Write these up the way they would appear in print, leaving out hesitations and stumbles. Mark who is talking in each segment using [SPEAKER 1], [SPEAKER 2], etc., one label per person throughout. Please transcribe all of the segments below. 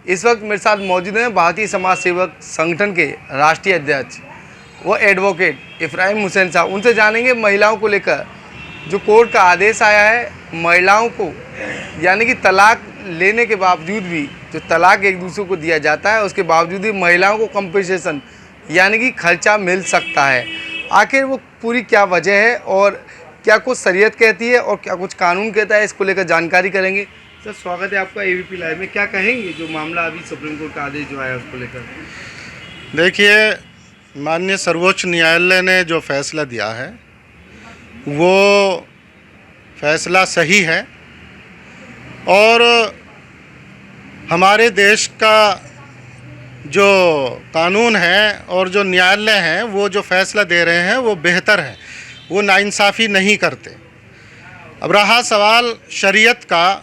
[SPEAKER 1] इस वक्त मेरे साथ मौजूद हैं भारतीय समाज सेवक संगठन के राष्ट्रीय अध्यक्ष वो एडवोकेट इब्राहिम हुसैन साहब। उनसे जानेंगे महिलाओं को लेकर जो कोर्ट का आदेश आया है, महिलाओं को यानी कि तलाक लेने के बावजूद भी जो तलाक एक दूसरे को दिया जाता है उसके बावजूद भी महिलाओं को कंपनसेशन यानी कि खर्चा मिल सकता है। आखिर वो पूरी क्या वजह है और क्या कुछ शरीयत कहती है और क्या कुछ कानून कहता है, इसको लेकर जानकारी करेंगे। सर स्वागत है आपका एबीपी लाइव में। क्या कहेंगे जो मामला अभी सुप्रीम कोर्ट का आदेश जो आया उसको लेकर?
[SPEAKER 2] देखिए, माननीय सर्वोच्च न्यायालय ने जो फैसला दिया है वो फैसला सही है और हमारे देश का जो कानून है और जो न्यायालय हैं वो जो फैसला दे रहे हैं वो बेहतर है, वो नाइंसाफ़ी नहीं करते। अब रहा सवाल शरीयत का,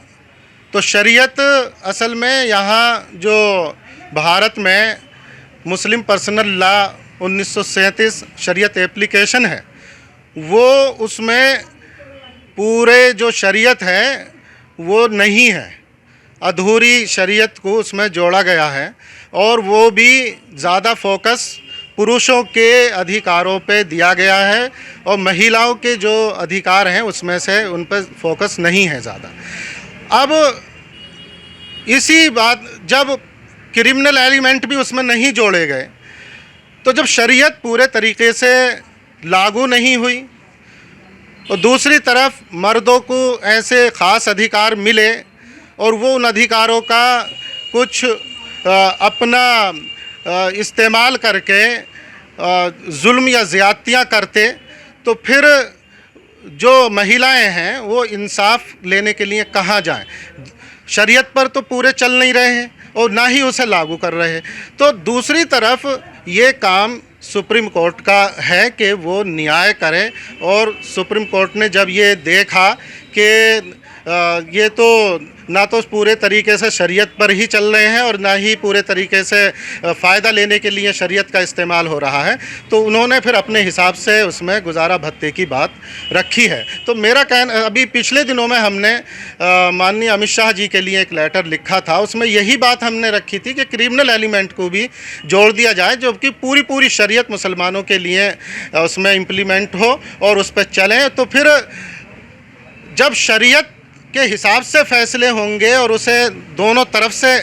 [SPEAKER 2] तो शरीयत असल में यहाँ जो भारत में मुस्लिम पर्सनल लॉ 1937 शरीयत एप्लीकेशन है वो उसमें पूरे जो शरीयत है वो नहीं है, अधूरी शरीयत को उसमें जोड़ा गया है और वो भी ज़्यादा फोकस पुरुषों के अधिकारों पे दिया गया है और महिलाओं के जो अधिकार हैं उसमें से उन पर फोकस नहीं है ज़्यादा। अब इसी बात जब क्रिमिनल एलिमेंट भी उसमें नहीं जोड़े गए तो जब शरीयत पूरे तरीके से लागू नहीं हुई और दूसरी तरफ मर्दों को ऐसे ख़ास अधिकार मिले और वो उन अधिकारों का कुछ अपना इस्तेमाल करके जुल्म या ज़्यादतियाँ करते, तो फिर जो महिलाएं हैं वो इंसाफ लेने के लिए कहाँ जाएं? शरीयत पर तो पूरे चल नहीं रहे हैं और ना ही उसे लागू कर रहे हैं। तो दूसरी तरफ ये काम सुप्रीम कोर्ट का है कि वो न्याय करे और सुप्रीम कोर्ट ने जब ये देखा कि ये तो ना तो पूरे तरीके से शरीयत पर ही चल रहे हैं और ना ही पूरे तरीके से फ़ायदा लेने के लिए शरीयत का इस्तेमाल हो रहा है, तो उन्होंने फिर अपने हिसाब से उसमें गुजारा भत्ते की बात रखी है। तो मेरा कहना, अभी पिछले दिनों में हमने माननीय अमित शाह जी के लिए एक लेटर लिखा था, उसमें यही बात हमने रखी थी कि क्रिमिनल एलिमेंट को भी जोड़ दिया जाए, जो कि पूरी शरीयत मुसलमानों के लिए उसमें इम्प्लीमेंट हो और उस पर चलें। तो फिर जब शरीयत के हिसाब से फ़ैसले होंगे और उसे दोनों तरफ से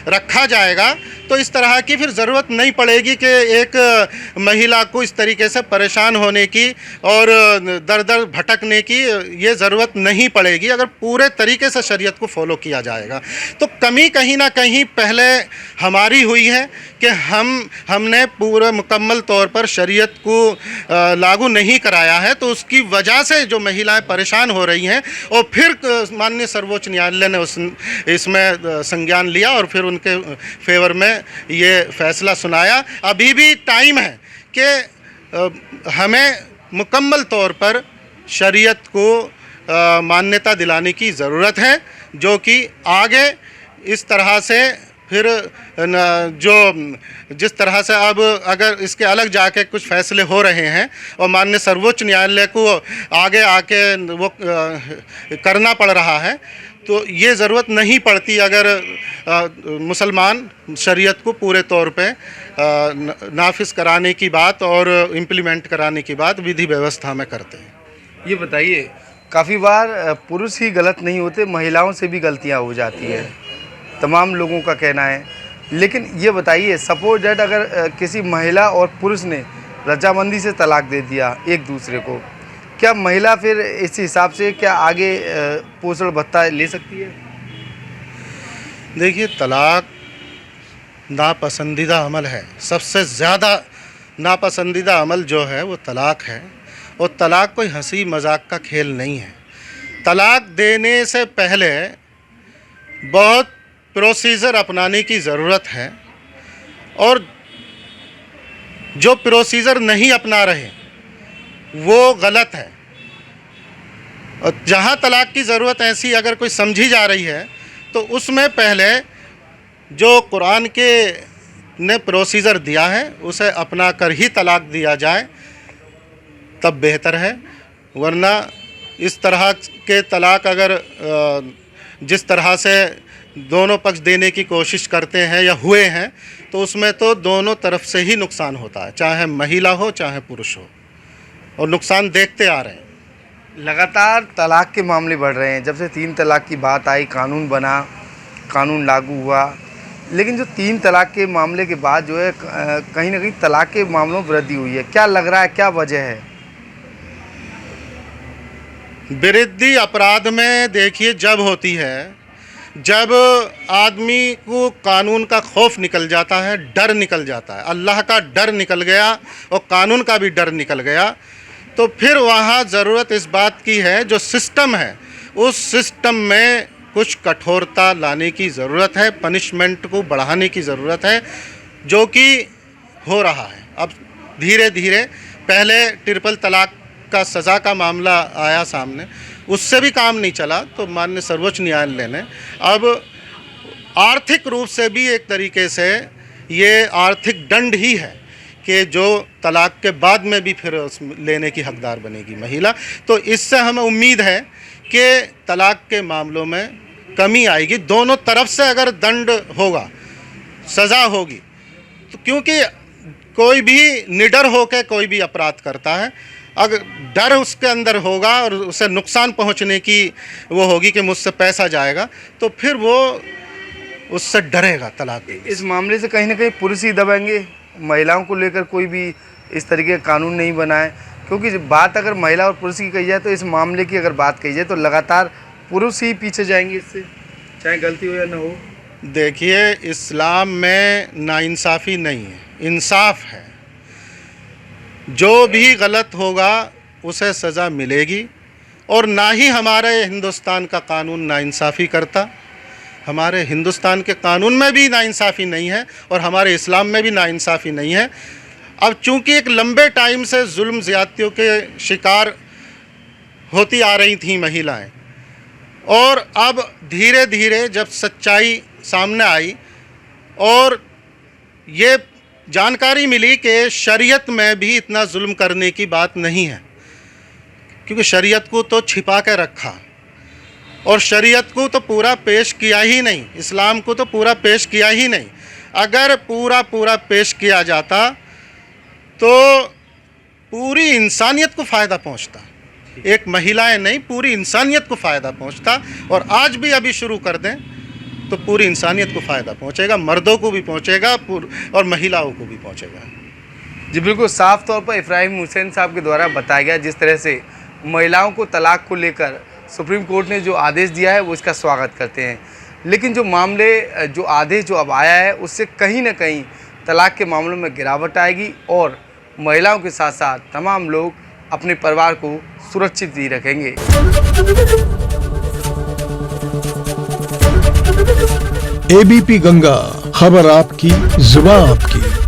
[SPEAKER 2] रखा जाएगा तो इस तरह की फिर ज़रूरत नहीं पड़ेगी कि एक महिला को इस तरीके से परेशान होने की और दर दर भटकने की ये ज़रूरत नहीं पड़ेगी अगर पूरे तरीके से शरीयत को फॉलो किया जाएगा। तो कमी कहीं ना कहीं पहले हमारी हुई है कि हमने पूरे मुकम्मल तौर पर शरीयत को लागू नहीं कराया है, तो उसकी वजह से जो महिलाएं परेशान हो रही हैं और फिर माननीय सर्वोच्च न्यायालय ने इसमें संज्ञान लिया और फिर उनके फेवर में ये फैसला सुनाया। अभी भी टाइम है कि हमें मुकम्मल तौर पर शरीयत को मान्यता दिलाने की ज़रूरत है, जो कि आगे इस तरह से फिर जो जिस तरह से अब अगर इसके अलग जाके कुछ फैसले हो रहे हैं और माननीय सर्वोच्च न्यायालय को आगे आके वो करना पड़ रहा है, तो ये ज़रूरत नहीं पड़ती अगर मुसलमान शरीयत को पूरे तौर पे नाफिज कराने की बात और इम्प्लीमेंट कराने की बात विधि व्यवस्था में करते हैं।
[SPEAKER 1] ये बताइए, काफ़ी बार पुरुष ही गलत नहीं होते, महिलाओं से भी गलतियां हो जाती है, तमाम लोगों का कहना है। लेकिन ये बताइए, सपोज दैट अगर किसी महिला और पुरुष ने रजामंदी से तलाक दे दिया एक दूसरे को, क्या महिला फिर इस हिसाब से क्या आगे पोषण भत्ता ले सकती है?
[SPEAKER 2] देखिए, तलाक नापसंदीदा अमल है। सबसे ज़्यादा नापसंदीदा अमल जो है वो तलाक है और तलाक कोई हंसी मजाक का खेल नहीं है। तलाक देने से पहले बहुत प्रोसीजर अपनाने की ज़रूरत है और जो प्रोसीजर नहीं अपना रहे वो गलत है। और जहाँ तलाक की ज़रूरत ऐसी अगर कोई समझी जा रही है तो उसमें पहले जो कुरान के ने प्रोसीजर दिया है उसे अपना कर ही तलाक दिया जाए, तब बेहतर है। वरना इस तरह के तलाक अगर जिस तरह से दोनों पक्ष देने की कोशिश करते हैं या हुए हैं, तो उसमें तो दोनों तरफ से ही नुकसान होता है, चाहे महिला हो चाहे पुरुष हो, और नुकसान देखते आ रहे हैं।
[SPEAKER 1] लगातार तलाक के मामले बढ़ रहे हैं। जब से 3 तलाक की बात आई, कानून बना, कानून लागू हुआ, लेकिन जो 3 तलाक के मामले के बाद जो है कहीं ना कहीं तलाक के मामलों में वृद्धि हुई है। क्या लग रहा है, क्या वजह है?
[SPEAKER 2] वृद्धि अपराध में देखिए जब होती है, जब आदमी को कानून का खौफ निकल जाता है, डर निकल जाता है, अल्लाह का डर निकल गया और कानून का भी डर निकल गया, तो फिर वहाँ ज़रूरत इस बात की है, जो सिस्टम है उस सिस्टम में कुछ कठोरता लाने की ज़रूरत है, पनिशमेंट को बढ़ाने की ज़रूरत है, जो कि हो रहा है। अब धीरे धीरे, पहले ट्रिपल तलाक का सज़ा का मामला आया सामने, उससे भी काम नहीं चला, तो माननीय सर्वोच्च न्यायालय ने अब आर्थिक रूप से भी एक तरीके से ये आर्थिक दंड ही है कि जो तलाक के बाद में भी फिर लेने की हकदार बनेगी महिला। तो इससे हमें उम्मीद है कि तलाक के मामलों में कमी आएगी। दोनों तरफ से अगर दंड होगा, सज़ा होगी, तो क्योंकि कोई भी निडर होकर कोई भी अपराध करता है, अगर डर उसके अंदर होगा और उसे नुकसान पहुंचने की वो होगी कि मुझसे पैसा जाएगा, तो फिर वो उससे डरेगा तलाक देने से।
[SPEAKER 1] इस मामले से कहीं ना कहीं पुरुष ही दबेंगे, महिलाओं को लेकर कोई भी इस तरीके का कानून नहीं बना है। क्योंकि जब बात अगर महिला और पुरुष की कही जाए, तो इस मामले की अगर बात कही जाए तो लगातार पुरुष ही पीछे जाएंगे इससे, चाहे गलती हो या ना हो।
[SPEAKER 2] देखिए, इस्लाम में नाइंसाफ़ी नहीं है, इंसाफ है। जो भी गलत होगा उसे सज़ा मिलेगी, और ना ही हमारे हिंदुस्तान का कानून नाइंसाफ़ी करता। हमारे हिंदुस्तान के कानून में भी नाइंसाफ़ी नहीं है और हमारे इस्लाम में भी नाइंसाफ़ी नहीं है। अब चूंकि एक लंबे टाइम से जुल्म ज़्यादतियों के शिकार होती आ रही थी महिलाएं, और अब धीरे धीरे जब सच्चाई सामने आई और ये जानकारी मिली कि शरीयत में भी इतना जुल्म करने की बात नहीं है, क्योंकि शरीयत को तो छिपा के रखा और शरीयत को तो पूरा पेश किया ही नहीं, इस्लाम को तो पूरा पेश किया ही नहीं। अगर पूरा पेश किया जाता तो पूरी इंसानियत को फ़ायदा पहुंचता, एक महिलाएं नहीं, पूरी इंसानियत को फ़ायदा पहुंचता। और आज भी अभी शुरू कर दें तो पूरी इंसानियत को फ़ायदा पहुंचेगा, मर्दों को भी पहुंचेगा और महिलाओं को भी पहुंचेगा।
[SPEAKER 1] जी बिल्कुल, साफ तौर पर इब्राहिम हुसैन साहब के द्वारा बताया गया जिस तरह से महिलाओं को तलाक को लेकर सुप्रीम कोर्ट ने जो आदेश दिया है वो इसका स्वागत करते हैं। लेकिन जो मामले, जो आदेश जो अब आया है, उससे कहीं ना कहीं तलाक के मामलों में गिरावट आएगी और महिलाओं के साथ साथ तमाम लोग अपने परिवार को सुरक्षित भी रखेंगे।
[SPEAKER 3] एबीपी गंगा, खबर आपकी, जुबान आपकी।